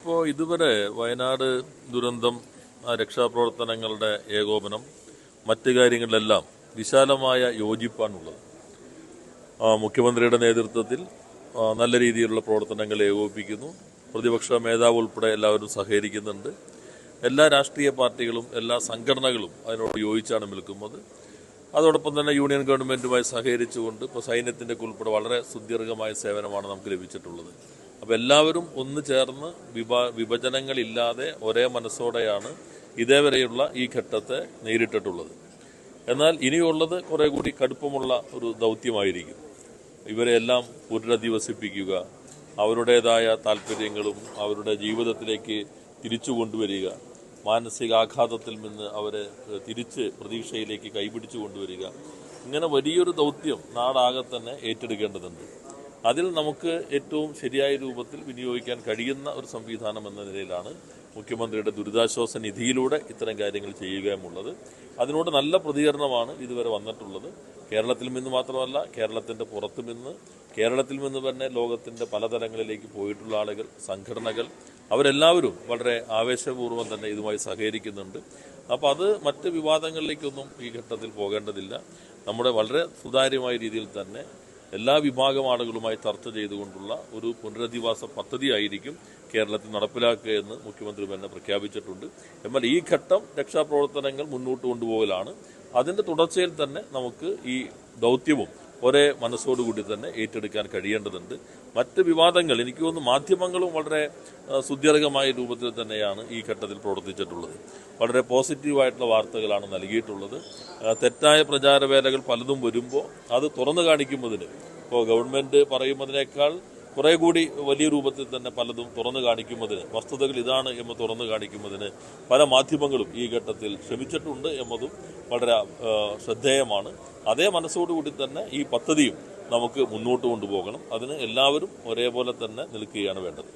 ഇപ്പോൾ ഇതുവരെ വയനാട് ദുരന്തം രക്ഷാപ്രവർത്തനങ്ങളുടെ ഏകോപനം മറ്റു കാര്യങ്ങളിലെല്ലാം വിശാലമായ യോജിപ്പാണുള്ളത്. മുഖ്യമന്ത്രിയുടെ നേതൃത്വത്തിൽ നല്ല രീതിയിലുള്ള പ്രവർത്തനങ്ങൾ ഏകോപിപ്പിക്കുന്നു. പ്രതിപക്ഷ മേധാവ് ഉൾപ്പെടെ എല്ലാവരും സഹകരിക്കുന്നുണ്ട്. എല്ലാ രാഷ്ട്രീയ പാർട്ടികളും എല്ലാ സംഘടനകളും അതിനോട് യോജിച്ചാണ് നിൽക്കുന്നത്. അതോടൊപ്പം തന്നെ യൂണിയൻ ഗവൺമെൻറ്റുമായി സഹകരിച്ചുകൊണ്ട് ഇപ്പോൾ സൈന്യത്തിൻ്റെ ഉൾപ്പെടെ വളരെ സുദീർഘമായ സേവനമാണ് നമുക്ക് ലഭിച്ചിട്ടുള്ളത്. അപ്പോൾ എല്ലാവരും ഒന്ന് ചേർന്ന് വിഭജനങ്ങളില്ലാതെ ഒരേ മനസ്സോടെയാണ് ഇതേവരെയുള്ള ഈ ഘട്ടത്തെ നേരിട്ടിട്ടുള്ളത്. എന്നാൽ ഇനിയുള്ളത് കുറെ കൂടി കടുപ്പമുള്ള ഒരു ദൗത്യമായിരിക്കും. ഇവരെല്ലാം പുനരധിവസിപ്പിക്കുക, അവരുടേതായ താല്പര്യങ്ങളും അവരുടെ ജീവിതത്തിലേക്ക് തിരിച്ചു കൊണ്ടുവരിക, മാനസികാഘാതത്തിൽ നിന്ന് അവരെ തിരിച്ച് പ്രതീക്ഷയിലേക്ക് കൈപിടിച്ചു കൊണ്ടുവരിക, ഇങ്ങനെ വലിയൊരു ദൗത്യം നാടാകെ തന്നെ ഏറ്റെടുക്കേണ്ടതുണ്ട്. അതിൽ നമുക്ക് ഏറ്റവും ശരിയായ രൂപത്തിൽ വിനിയോഗിക്കാൻ കഴിയുന്ന ഒരു സംവിധാനം എന്ന നിലയിലാണ് മുഖ്യമന്ത്രിയുടെ ദുരിതാശ്വാസ നിധിയിലൂടെ ഇത്തരം കാര്യങ്ങൾ ചെയ്യുകയുമുള്ളത്. അതിനോട് നല്ല പ്രതികരണമാണ് ഇതുവരെ വന്നിട്ടുള്ളത്. കേരളത്തിൽ നിന്ന് മാത്രമല്ല, കേരളത്തിൻ്റെ പുറത്തു നിന്ന്, കേരളത്തിൽ നിന്ന് തന്നെ ലോകത്തിൻ്റെ പലതലങ്ങളിലേക്ക് പോയിട്ടുള്ള ആളുകൾ, സംഘടനകൾ, അവരെല്ലാവരും വളരെ ആവേശപൂർവ്വം തന്നെ ഇതുമായി സഹകരിക്കുന്നുണ്ട്. അപ്പോൾ അത് മറ്റ് വിവാദങ്ങളിലേക്കൊന്നും ഈ ഘട്ടത്തിൽ പോകേണ്ടതില്ല. നമ്മുടെ വളരെ സുതാര്യമായ രീതിയിൽ തന്നെ എല്ലാ വിഭാഗം ആളുകളുമായി ചർച്ച ചെയ്തുകൊണ്ടുള്ള ഒരു പുനരധിവാസ പദ്ധതിയായിരിക്കും കേരളത്തിൽ നടപ്പിലാക്കുക എന്ന് മുഖ്യമന്ത്രി തന്നെ പ്രഖ്യാപിച്ചിട്ടുണ്ട്. എന്നാൽ ഈ ഘട്ടം രക്ഷാപ്രവർത്തനങ്ങൾ മുന്നോട്ട് കൊണ്ടുപോകലാണ്. അതിന്റെ തുടർച്ചയിൽ തന്നെ നമുക്ക് ഈ ദൗത്യവും ഒരേ മനസ്സോടുകൂടി തന്നെ ഏറ്റെടുക്കാൻ കഴിയേണ്ടതുണ്ട്. മറ്റ് വിവാദങ്ങൾ, എനിക്ക് തോന്നുന്നു മാധ്യമങ്ങളും വളരെ സുദീർഘമായ രൂപത്തിൽ തന്നെയാണ് ഈ ഘട്ടത്തിൽ പ്രവർത്തിച്ചിട്ടുള്ളത്. വളരെ പോസിറ്റീവായിട്ടുള്ള വാർത്തകളാണ് നൽകിയിട്ടുള്ളത്. തെറ്റായ പ്രചാരവേലകൾ പലതും വരുമ്പോൾ അത് തുറന്നു കാണിക്കുന്നതിന്, ഇപ്പോൾ ഗവൺമെന്റ് പറയുന്നതിനേക്കാൾ കുറെ കൂടി വലിയ രൂപത്തിൽ തന്നെ പലതും തുറന്നു കാണിക്കുന്നതിന്, വസ്തുതകൾ ഇതാണ് എന്ന് തുറന്നു കാണിക്കുന്നതിന് പല മാധ്യമങ്ങളും ഈ ഘട്ടത്തിൽ ശ്രമിച്ചിട്ടുണ്ട് എന്നതും വളരെ ശ്രദ്ധേയമാണ്. അതേ മനസ്സോടുകൂടി തന്നെ ഈ പദ്ധതിയും നമുക്ക് മുന്നോട്ട് കൊണ്ടുപോകണം. അതിന് എല്ലാവരും ഒരേപോലെ തന്നെ നിൽക്കുകയാണ് വേണ്ടത്.